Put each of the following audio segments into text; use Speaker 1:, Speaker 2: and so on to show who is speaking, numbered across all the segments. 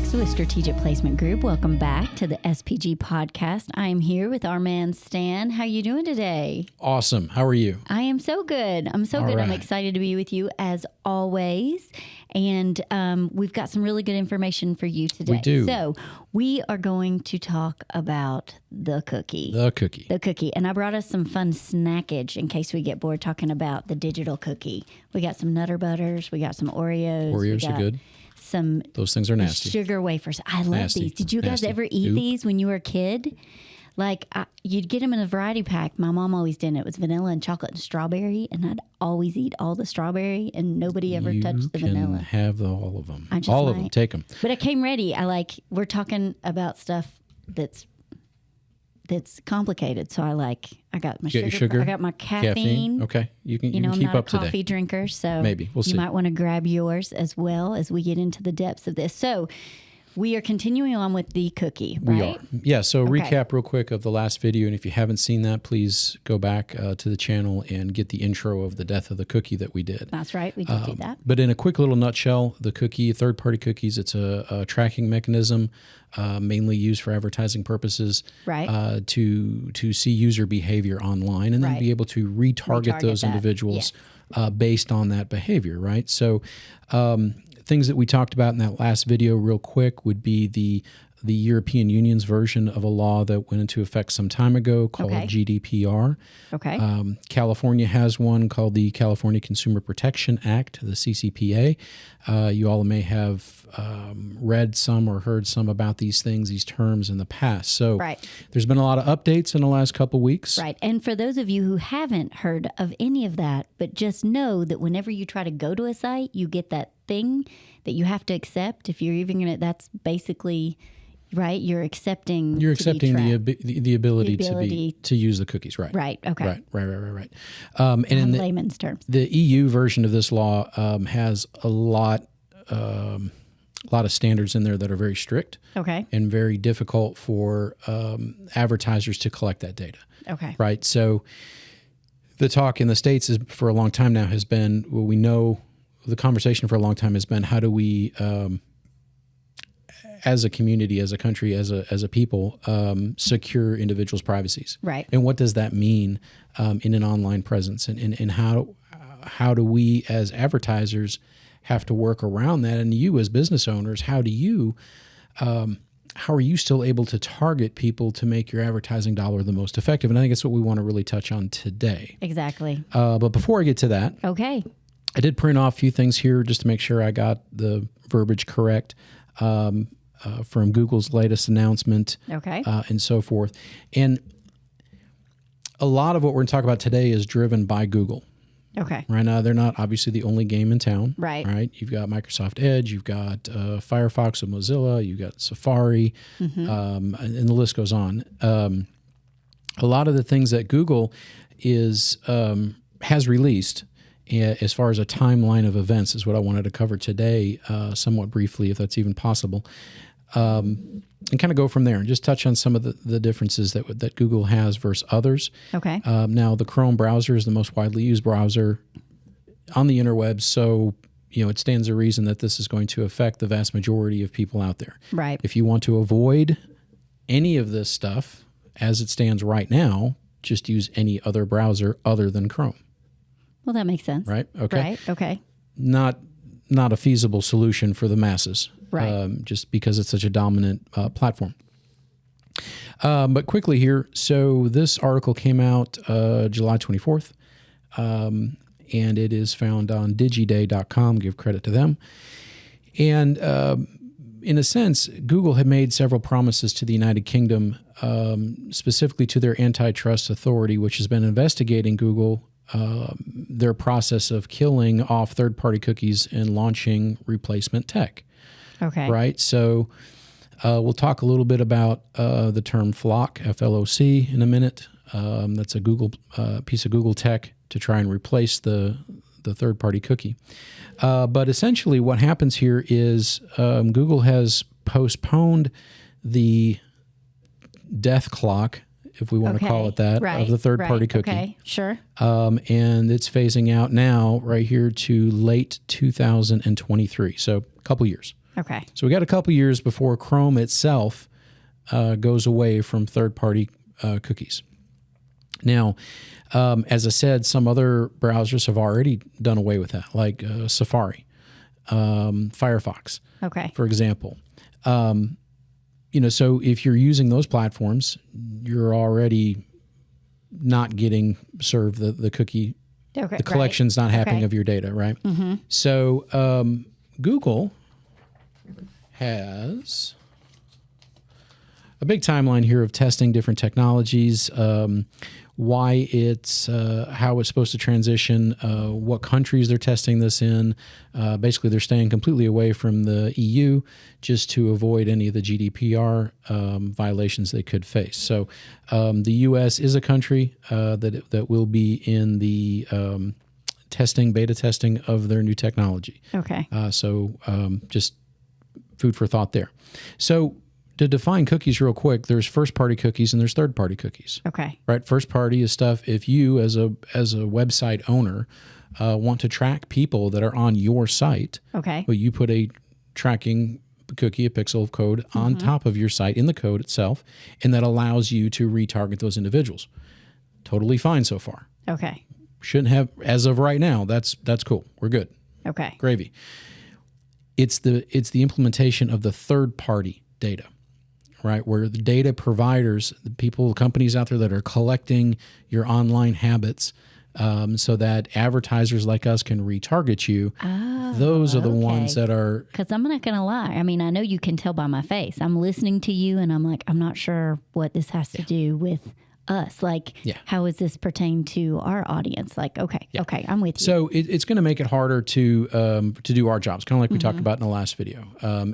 Speaker 1: Alex with Strategic Placement Group. Welcome back to the SPG podcast. I am here with our man Stan. How you doing today?
Speaker 2: Awesome. How are you?
Speaker 1: I am so good. I'm so good.
Speaker 2: Right.
Speaker 1: I'm excited to be with you as always. And we've got some really good information for you today.
Speaker 2: We do.
Speaker 1: So we are going to talk about the cookie.
Speaker 2: The cookie.
Speaker 1: And I brought us some fun snackage in case we get bored talking about the digital cookie. We got some Nutter Butters. We got some Oreos.
Speaker 2: Oreos are good. Those things are nasty.
Speaker 1: Sugar wafers. I love these. Did you guys ever eat these when you were a kid? Like, you'd get them in a variety pack. My mom always did. It was vanilla and chocolate and strawberry, and I'd always eat all the strawberry, and nobody ever touched the vanilla.
Speaker 2: You can have all of them.
Speaker 1: All
Speaker 2: of them. Take them.
Speaker 1: But I came ready. We're talking about stuff that's complicated. So I got my sugar. I got my caffeine.
Speaker 2: Okay. You can keep
Speaker 1: I'm not
Speaker 2: up
Speaker 1: a coffee drinker, so
Speaker 2: maybe we'll see.
Speaker 1: You might want to grab yours as well as we get into the depths of this. So we are continuing on with the cookie, right?
Speaker 2: We are. Yeah, so recap real quick of the last video, and if you haven't seen that, please go back to the channel and get the intro of the death of the cookie that we did.
Speaker 1: That's right, we did do that.
Speaker 2: But in a quick little nutshell, the cookie, third-party cookies, it's a tracking mechanism mainly used for advertising purposes,
Speaker 1: right?
Speaker 2: To see user behavior online and then be able to retarget those individuals based on that behavior, right? So things that we talked about in that last video real quick would be the European Union's version of a law that went into effect some time ago called GDPR.
Speaker 1: Okay.
Speaker 2: California has one called the California Consumer Protection Act, the CCPA. You all may have read some or heard some about these things, these terms in the past. So there's been a lot of updates in the last couple weeks.
Speaker 1: Right. And for those of you who haven't heard of any of that, but just know that whenever you try to go to a site, you get that thing that you have to accept. If you're even going to, that's basically... Right, you're accepting.
Speaker 2: The ability to use the cookies, right?
Speaker 1: Right. Okay.
Speaker 2: Right. And in
Speaker 1: layman's terms,
Speaker 2: the EU version of this law has a lot of standards in there that are very strict.
Speaker 1: Okay.
Speaker 2: And very difficult for advertisers to collect that data.
Speaker 1: Okay.
Speaker 2: Right. So the talk in the States for a long time now has been. Well, we know the conversation for a long time has been how do we as a community, as a country, as a people, secure individuals' privacies.
Speaker 1: Right.
Speaker 2: And what does that mean in an online presence? And how do we as advertisers have to work around that? And you as business owners, how are you still able to target people to make your advertising dollar the most effective? And I think that's what we want to really touch on today.
Speaker 1: Exactly.
Speaker 2: But before I get to that, I did print off a few things here just to make sure I got the verbiage correct. From Google's latest announcement, and so forth. And a lot of what we're going to talk about today is driven by Google.
Speaker 1: Okay.
Speaker 2: Right now, they're not obviously the only game in town.
Speaker 1: Right.
Speaker 2: You've got Microsoft Edge, you've got Firefox with Mozilla, you've got Safari, and the list goes on. A lot of the things that Google has released as far as a timeline of events is what I wanted to cover today, somewhat briefly, if that's even possible, and kind of go from there and just touch on some of the differences that Google has versus others.
Speaker 1: Okay.
Speaker 2: Now, the Chrome browser is the most widely used browser on the interwebs, so it stands to reason that this is going to affect the vast majority of people out there.
Speaker 1: Right.
Speaker 2: If you want to avoid any of this stuff as it stands right now, just use any other browser other than Chrome.
Speaker 1: Well, that makes sense.
Speaker 2: Right. Okay.
Speaker 1: Right. Okay.
Speaker 2: Not a feasible solution for the masses.
Speaker 1: Right.
Speaker 2: Just because it's such a dominant platform. But quickly here, so this article came out July 24th, and it is found on digiday.com. Give credit to them. And in a sense, Google had made several promises to the United Kingdom, specifically to their antitrust authority, which has been investigating Google, their process of killing off third-party cookies and launching replacement tech.
Speaker 1: Okay.
Speaker 2: Right. So we'll talk a little bit about the term FLOC, F-L-O-C, in a minute. That's a Google piece of Google tech to try and replace the third-party cookie. But essentially what happens here is Google has postponed the death clock, if we want to call it that, of the third-party cookie.
Speaker 1: Okay, sure.
Speaker 2: And it's phasing out now right here to late 2023, so a couple years.
Speaker 1: Okay.
Speaker 2: So we got a couple years before Chrome itself goes away from third-party cookies. Now, as I said, some other browsers have already done away with that, like Safari, Firefox, for example. So if you're using those platforms, you're already not getting served the cookie. The collection's not happening of your data, right? Mm-hmm. So Google has a big timeline here of testing different technologies, why it's how it's supposed to transition, what countries they're testing this in. Basically, they're staying completely away from the EU just to avoid any of the GDPR violations they could face. So the U.S. is a country that will be in the beta testing of their new technology.
Speaker 1: Okay.
Speaker 2: So just food for thought there. So to define cookies real quick, there's first-party cookies and there's third-party cookies.
Speaker 1: Okay.
Speaker 2: Right? First-party is stuff if you, as a website owner, want to track people that are on your site.
Speaker 1: Okay.
Speaker 2: Well, you put a tracking cookie, a pixel of code, on top of your site in the code itself, and that allows you to retarget those individuals. Totally fine so far.
Speaker 1: Okay.
Speaker 2: Shouldn't have, as of right now. That's cool. We're good.
Speaker 1: Okay.
Speaker 2: Gravy. It's the implementation of the third-party data. Right, where the data providers, the people, companies out there that are collecting your online habits so that advertisers like us can retarget you, those are the ones that are...
Speaker 1: Because I'm not going to lie. I mean, I know you can tell by my face. I'm listening to you and I'm like, I'm not sure what this has to do with us. Like, how does this pertain to our audience? Like, okay, I'm with you.
Speaker 2: So it's going to make it harder to do our jobs, kind of like we talked about in the last video.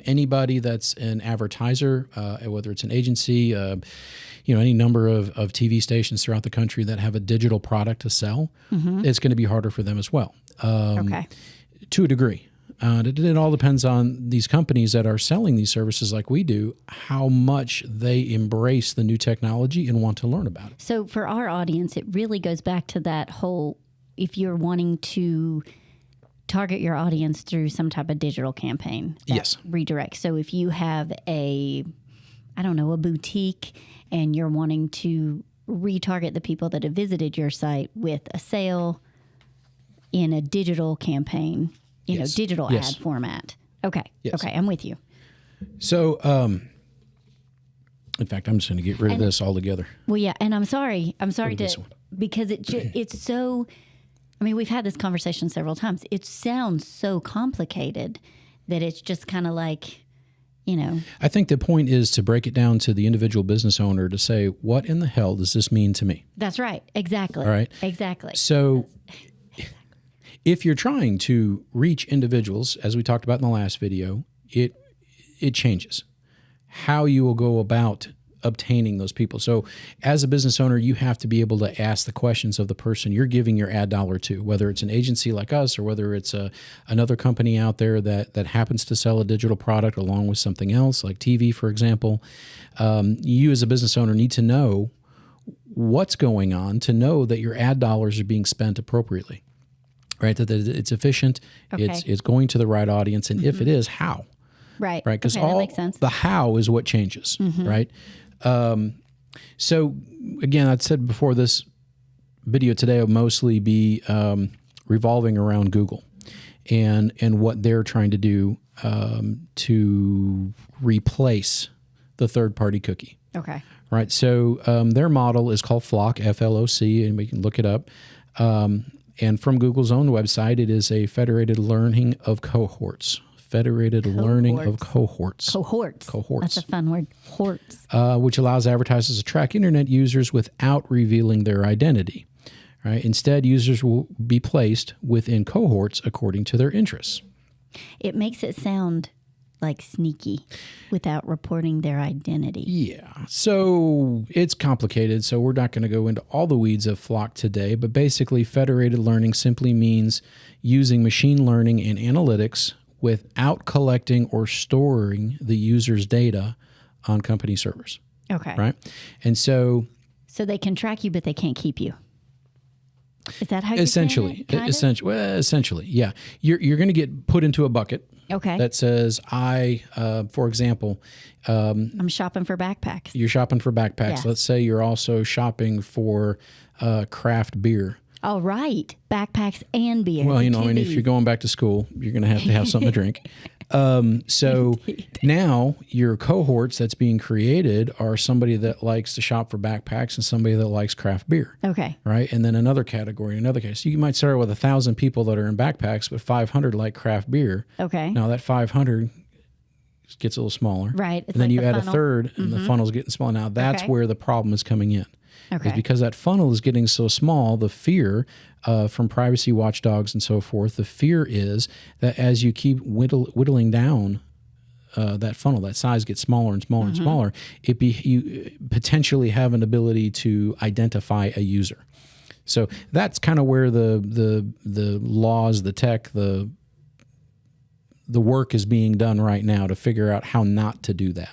Speaker 2: Anybody that's an advertiser, whether it's an agency, any number of TV stations throughout the country that have a digital product to sell, it's going to be harder for them as well. To a degree. It all depends on these companies that are selling these services like we do, how much they embrace the new technology and want to learn about it.
Speaker 1: So for our audience, it really goes back to that whole, if you're wanting to target your audience through some type of digital campaign.
Speaker 2: Yes.
Speaker 1: Redirect. So if you have a boutique and you're wanting to retarget the people that have visited your site with a sale in a digital campaign, digital ad format. Okay. Yes. Okay. I'm with you.
Speaker 2: So, in fact, I'm just going to get rid of this altogether.
Speaker 1: Well, yeah. And I'm sorry because it's so, I mean, we've had this conversation several times. It sounds so complicated that it's just kind of like,
Speaker 2: I think the point is to break it down to the individual business owner to say, what in the hell does this mean to me?
Speaker 1: That's right. Exactly.
Speaker 2: All right.
Speaker 1: Exactly.
Speaker 2: So if you're trying to reach individuals, as we talked about in the last video, it changes how you will go about obtaining those people. So as a business owner, you have to be able to ask the questions of the person you're giving your ad dollar to, whether it's an agency like us or whether it's another company out there that happens to sell a digital product along with something else, like TV, for example. You as a business owner need to know what's going on to know that your ad dollars are being spent appropriately. Right, that it's efficient, it's going to the right audience, and if it is, how?
Speaker 1: Right,
Speaker 2: because
Speaker 1: that makes sense.
Speaker 2: The how is what changes, right? So again, I said before, this video today will mostly be revolving around Google and what they're trying to do to replace the third-party cookie.
Speaker 1: Okay.
Speaker 2: Right. So their model is called FLOC, F-L-O-C, and we can look it up. And from Google's own website, it is a federated learning of cohorts. Learning of cohorts.
Speaker 1: Cohorts. That's a fun word. Horts.
Speaker 2: Which allows advertisers to track internet users without revealing their identity. Right? Instead, users will be placed within cohorts according to their interests.
Speaker 1: It makes it sound like sneaky without reporting their identity.
Speaker 2: Yeah. So it's complicated, so we're not going to go into all the weeds of FLOC today, but basically federated learning simply means using machine learning and analytics without collecting or storing the user's data on company servers.
Speaker 1: Okay.
Speaker 2: Right? And so
Speaker 1: they can track you, but they can't keep you. Is that how you're saying it?
Speaker 2: Essentially, yeah. You're going to get put into a bucket.
Speaker 1: Okay.
Speaker 2: that says, for example,
Speaker 1: I'm shopping for backpacks.
Speaker 2: you're shopping for backpacks.
Speaker 1: Yeah.
Speaker 2: Let's say you're also shopping for craft beer.
Speaker 1: All right. Backpacks and beer.
Speaker 2: Well,
Speaker 1: The
Speaker 2: I
Speaker 1: two
Speaker 2: mean, if
Speaker 1: Bs.
Speaker 2: you're going back to school, you're going to have something to drink. So now your cohorts that's being created are somebody that likes to shop for backpacks and somebody that likes craft beer.
Speaker 1: Okay.
Speaker 2: Right. And then another category. So you might start with 1,000 people that are in backpacks, but 500 like craft beer.
Speaker 1: Okay.
Speaker 2: Now that 500 gets a little smaller.
Speaker 1: Right. It's
Speaker 2: And then
Speaker 1: like
Speaker 2: you
Speaker 1: the
Speaker 2: add
Speaker 1: funnel.
Speaker 2: a third and the funnel's getting smaller. Now that's
Speaker 1: Okay.
Speaker 2: where the problem is coming in.
Speaker 1: Okay.
Speaker 2: Is because that funnel is getting so small, the fear from privacy watchdogs and so forth, the fear is that as you keep whittling down that funnel, that size gets smaller and smaller and smaller, you potentially have an ability to identify a user. So that's kind of where the laws, the tech, the work is being done right now to figure out how not to do that.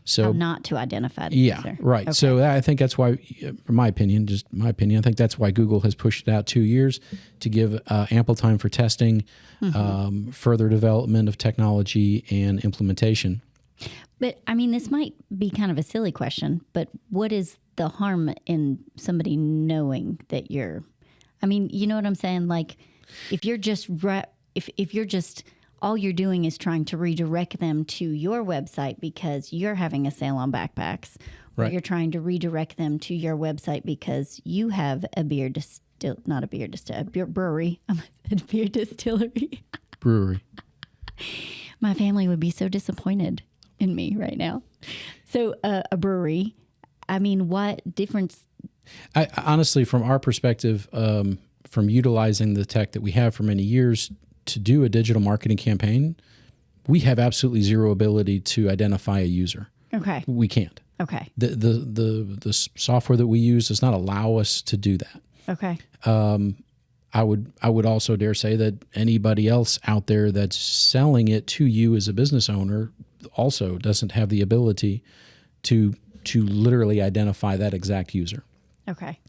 Speaker 2: So
Speaker 1: not to identify the
Speaker 2: yeah,
Speaker 1: user.
Speaker 2: right.
Speaker 1: Okay.
Speaker 2: So I think that's why, from my opinion, I think that's why Google has pushed it out 2 years to give ample time for testing, further development of technology and implementation.
Speaker 1: But I mean, this might be kind of a silly question, but what is the harm in somebody knowing that you're, I mean, you know what I'm saying? Like if you're just, if you're just, all you're doing is trying to redirect them to your website because you're having a sale on backpacks, or
Speaker 2: Right.
Speaker 1: you're trying to redirect them to your website because you have a beer brewery. I said beer distillery.
Speaker 2: Brewery.
Speaker 1: My family would be so disappointed in me right now. So a brewery, I mean, what difference?
Speaker 2: I honestly, from our perspective, from utilizing the tech that we have for many years to do a digital marketing campaign, we have absolutely zero ability to identify a user.
Speaker 1: Okay.
Speaker 2: We can't.
Speaker 1: Okay.
Speaker 2: The software that we use does not allow us to do that.
Speaker 1: Okay.
Speaker 2: I would also dare say that anybody else out there that's selling it to you as a business owner also doesn't have the ability to literally identify that exact user.
Speaker 1: Okay.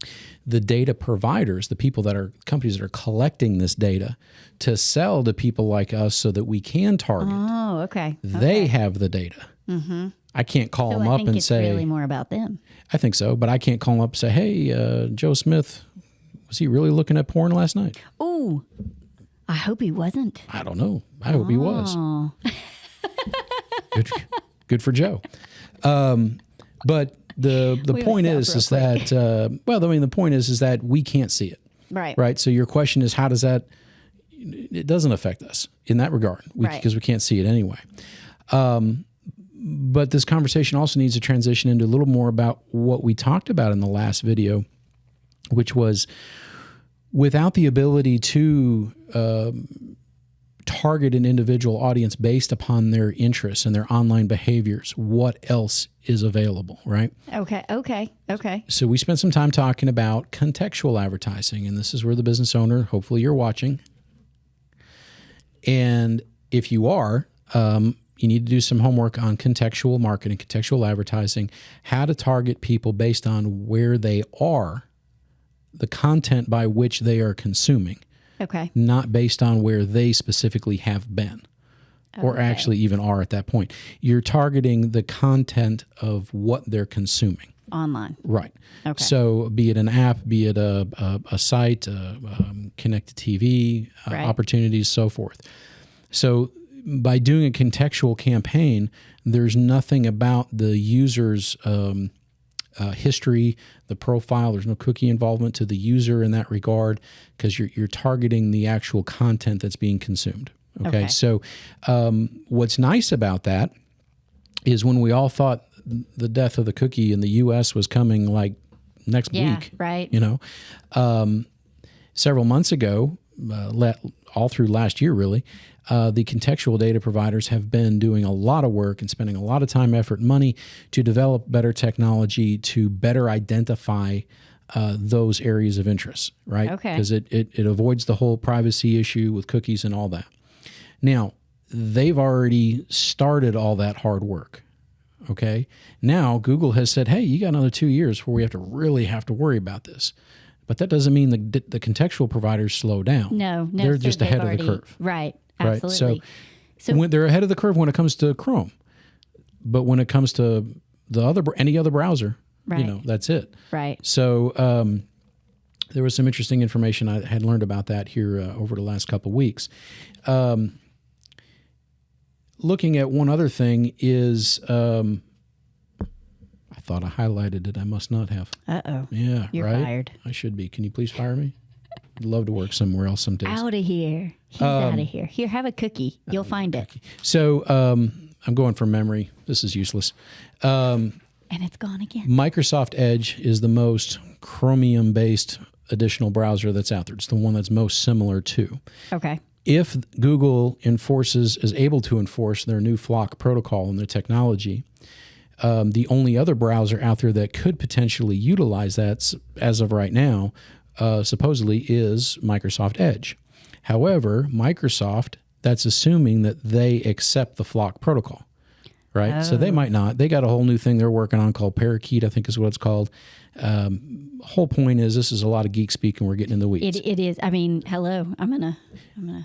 Speaker 2: The data providers, the companies that are collecting this data to sell to people like us so that we can target,
Speaker 1: Oh, okay.
Speaker 2: they have the data. Mm-hmm. I can't call them
Speaker 1: I
Speaker 2: up
Speaker 1: think
Speaker 2: and
Speaker 1: it's
Speaker 2: say,
Speaker 1: really more about them.
Speaker 2: I think so, but I can't call them up and say, hey, Joe Smith, was he really looking at porn last night?
Speaker 1: Ooh, I hope he wasn't.
Speaker 2: I don't know. I hope he was.
Speaker 1: Oh,
Speaker 2: Good for Joe. But the point is that the point is that we can't see it.
Speaker 1: right.
Speaker 2: Right. So your question is, how does that? It doesn't affect us in that regard
Speaker 1: Right.
Speaker 2: because we can't see it anyway. But this conversation also needs to transition into a little more about what we talked about in the last video, which was without the ability to target an individual audience based upon their interests and their online behaviors, what else is available, right?
Speaker 1: Okay.
Speaker 2: So we spent some time talking about contextual advertising, and this is where the business owner, hopefully you're watching. And if you are, you need to do some homework on contextual marketing, contextual advertising, how to target people based on where they are, the content by which they are consuming,
Speaker 1: Okay.
Speaker 2: not based on where they specifically have been or actually even are at that point. You're targeting the content of what they're consuming.
Speaker 1: Online.
Speaker 2: Right.
Speaker 1: Okay.
Speaker 2: So be it an app, be it a site, connected TV,
Speaker 1: Right.
Speaker 2: opportunities, so forth. So by doing a contextual campaign, there's nothing about the user's history, the profile. There's no cookie involvement to the user in that regard because you're targeting the actual content that's being consumed. Okay. So what's nice about that is when we all thought the death of the cookie in the U.S. was coming like next week,
Speaker 1: Right.
Speaker 2: you know, several months ago, all through last year, really, the contextual data providers have been doing a lot of work and spending a lot of time, effort, and money to develop better technology to better identify those areas of interest, right?
Speaker 1: Okay.
Speaker 2: Because it avoids the whole privacy issue with cookies and all that. Now, they've already started all that hard work. Okay. Now Google has said, hey, you got another 2 years where we really have to worry about this. But that doesn't mean the contextual providers slow down.
Speaker 1: No,
Speaker 2: They're
Speaker 1: sir,
Speaker 2: just
Speaker 1: they've
Speaker 2: ahead
Speaker 1: already,
Speaker 2: of the curve.
Speaker 1: Right.
Speaker 2: Right.
Speaker 1: Absolutely.
Speaker 2: when they're ahead of the curve when it comes to Chrome, but when it comes to any other browser,
Speaker 1: right.
Speaker 2: That's it.
Speaker 1: Right.
Speaker 2: So there was some interesting information I had learned about that here over the last couple of weeks. Looking at one other thing is, I thought I highlighted it. I must not have.
Speaker 1: Uh-oh.
Speaker 2: Yeah,
Speaker 1: You're
Speaker 2: right?
Speaker 1: fired.
Speaker 2: I should be. Can you please fire me? I'd love to work somewhere else some days.
Speaker 1: Out of here. He's out of here. Here, have a cookie. You'll find it.
Speaker 2: So I'm going from memory. This is useless.
Speaker 1: And it's gone again.
Speaker 2: Microsoft Edge is the most Chromium-based additional browser that's out there. It's the one that's most similar to.
Speaker 1: Okay.
Speaker 2: If Google is able to enforce their new Flock protocol and their technology, the only other browser out there that could potentially utilize that as of right now, supposedly, is Microsoft Edge. However, Microsoft, that's assuming that they accept the Flock protocol, right?
Speaker 1: Oh.
Speaker 2: So they might not. They got a whole new thing they're working on called Parakeet, I think is what it's called. Whole point is this is a lot of geek speak and we're getting in the weeds.
Speaker 1: It is. I mean, hello. I'm gonna.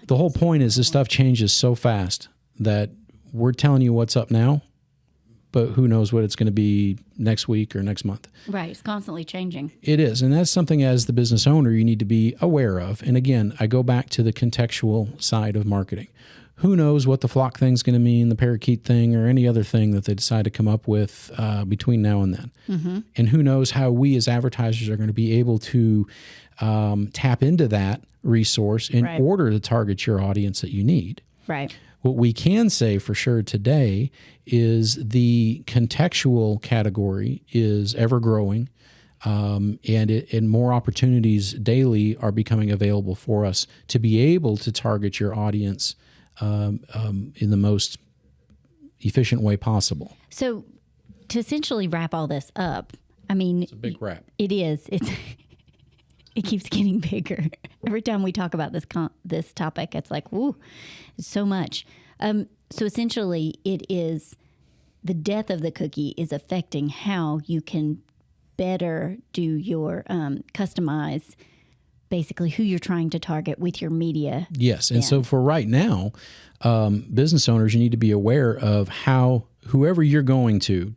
Speaker 2: The whole point is this stuff changes so fast that we're telling you what's up now, but who knows what it's going to be next week or next month.
Speaker 1: Right. It's constantly changing.
Speaker 2: It is. And that's something as the business owner you need to be aware of. And again, I go back to the contextual side of marketing. Who knows what the Flock thing's going to mean, the Parakeet thing, or any other thing that they decide to come up with between now and then. Mm-hmm. And who knows how we as advertisers are going to be able to tap into that resource in order to target your audience that you need.
Speaker 1: Right.
Speaker 2: What we can say for sure today is the contextual category is ever growing, and more opportunities daily are becoming available for us to be able to target your audience in the most efficient way possible.
Speaker 1: So to essentially wrap all this up, I mean,
Speaker 2: it's a big wrap.
Speaker 1: It is. It keeps getting bigger. Every time we talk about this topic, it's like, woo, it's so much. So essentially, it is the death of the cookie is affecting how you can better do your customize, basically who you're trying to target with your media.
Speaker 2: Yes, and so for right now, business owners, you need to be aware of how whoever you're going to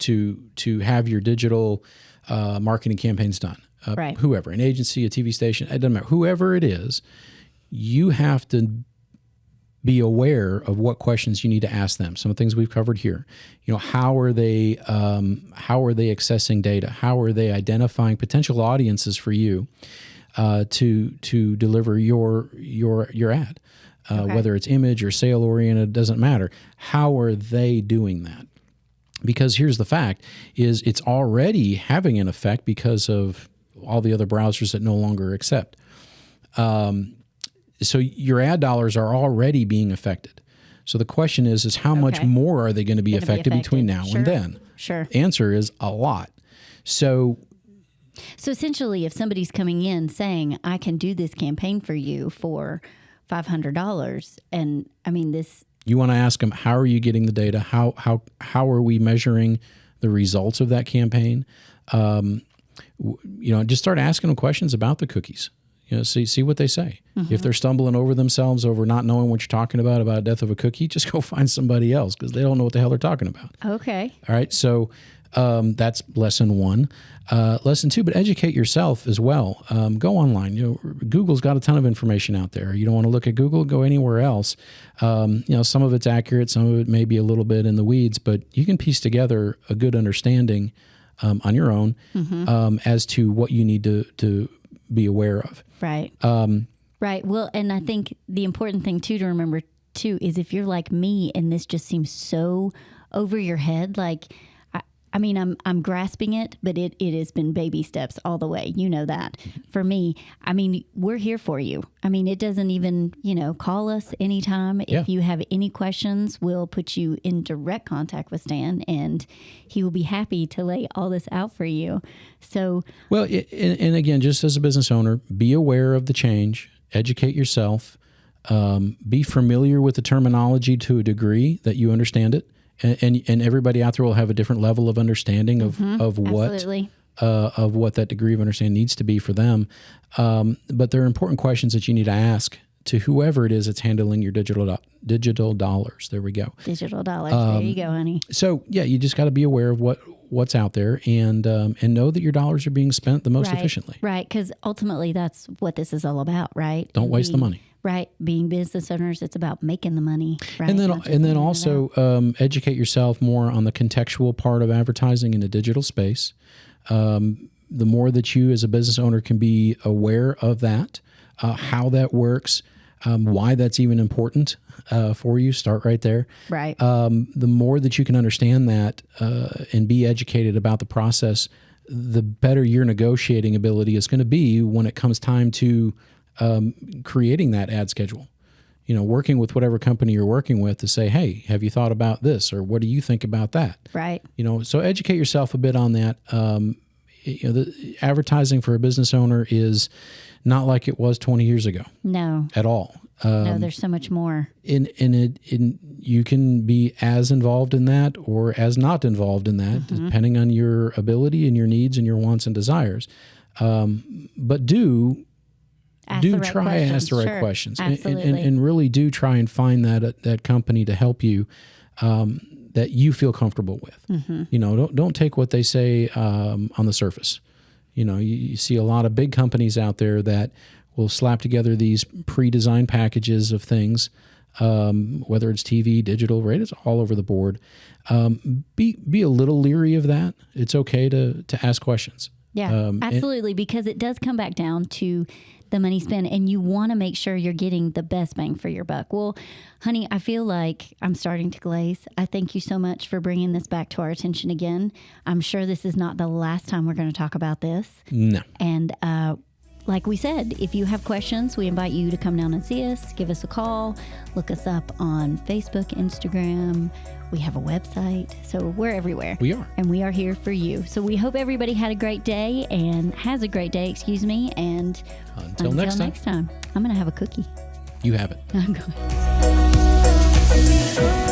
Speaker 2: have your digital marketing campaigns done.
Speaker 1: Right.
Speaker 2: Whoever, an agency, a TV station, it doesn't matter. Whoever it is, you have to be aware of what questions you need to ask them. Some of the things we've covered here. How are they accessing data? How are they identifying potential audiences for you to deliver your ad? Whether it's image or sale oriented, doesn't matter. How are they doing that? Because here's the fact: is it's already having an effect because of all the other browsers that no longer accept. So your ad dollars are already being affected. So the question is how much more are they going to be affected between now and then?
Speaker 1: Sure.
Speaker 2: Answer is a lot. So
Speaker 1: essentially, if somebody's coming in saying, I can do this campaign for you for $500, and I mean this...
Speaker 2: You want to ask them, how are you getting the data? How are we measuring the results of that campaign? Just start asking them questions about the cookies. See what they say. Mm-hmm. If they're stumbling over themselves over not knowing what you're talking about death of a cookie, just go find somebody else because they don't know what the hell they're talking about.
Speaker 1: Okay.
Speaker 2: All right. So that's lesson 1. Lesson 2, but educate yourself as well. Go online. Google's got a ton of information out there. You don't want to look at Google, go anywhere else. Some of it's accurate, some of it may be a little bit in the weeds, but you can piece together a good understanding on your own as to what you need to be aware of.
Speaker 1: Right. Right. Well, and I think the important thing too to remember too is if you're like me and this just seems so over your head, like I mean, I'm grasping it, but it has been baby steps all the way. You know that. For me, I mean, we're here for you. I mean, it doesn't even, call us anytime.
Speaker 2: Yeah.
Speaker 1: If you have any questions, we'll put you in direct contact with Stan, and he will be happy to lay all this out for you. So,
Speaker 2: well, and again, just as a business owner, be aware of the change, educate yourself, be familiar with the terminology to a degree that you understand it. And everybody out there will have a different level of understanding of what that degree of understanding needs to be for them. But there are important questions that you need to ask to whoever it is that's handling your digital dollars. There we go.
Speaker 1: Digital dollars. There you go, honey.
Speaker 2: So yeah, you just got to be aware of what's out there and know that your dollars are being spent the most efficiently.
Speaker 1: Right, because ultimately that's what this is all about, right?
Speaker 2: Don't waste the money.
Speaker 1: Right, being business owners, it's about making the money. Right?
Speaker 2: And then also educate yourself more on the contextual part of advertising in the digital space. The more that you as a business owner can be aware of that, how that works, why that's even important for you, start right there.
Speaker 1: Right.
Speaker 2: The more that you can understand that and be educated about the process, the better your negotiating ability is going to be when it comes time to creating that ad schedule. Working with whatever company you're working with to say, hey, have you thought about this? Or what do you think about that?
Speaker 1: Right.
Speaker 2: So educate yourself a bit on that. The advertising for a business owner is not like it was 20 years ago.
Speaker 1: No.
Speaker 2: At all.
Speaker 1: No, there's so much more.
Speaker 2: You can be as involved in that or as not involved in that, depending on your ability and your needs and your wants and desires. But do ask the right questions and really do try and find that company to help you that you feel comfortable with. Don't take what they say on the surface. You see a lot of big companies out there that will slap together these pre-designed packages of things, whether it's TV, digital, right? It's all over the board. Be a little leery of that. It's okay to ask questions.
Speaker 1: Yeah, absolutely, because it does come back down to the money spent, and you want to make sure you're getting the best bang for your buck. Well, honey, I feel like I'm starting to glaze. I thank you so much for bringing this back to our attention again. I'm sure this is not the last time we're going to talk about this.
Speaker 2: No.
Speaker 1: And like we said, if you have questions, we invite you to come down and see us, give us a call, look us up on Facebook, Instagram. We have a website, so we're everywhere.
Speaker 2: We are.
Speaker 1: And we are here for you. So we hope everybody had a great day and has a great day, and
Speaker 2: until next time,
Speaker 1: I'm going to have a cookie.
Speaker 2: You have it.
Speaker 1: I'm going.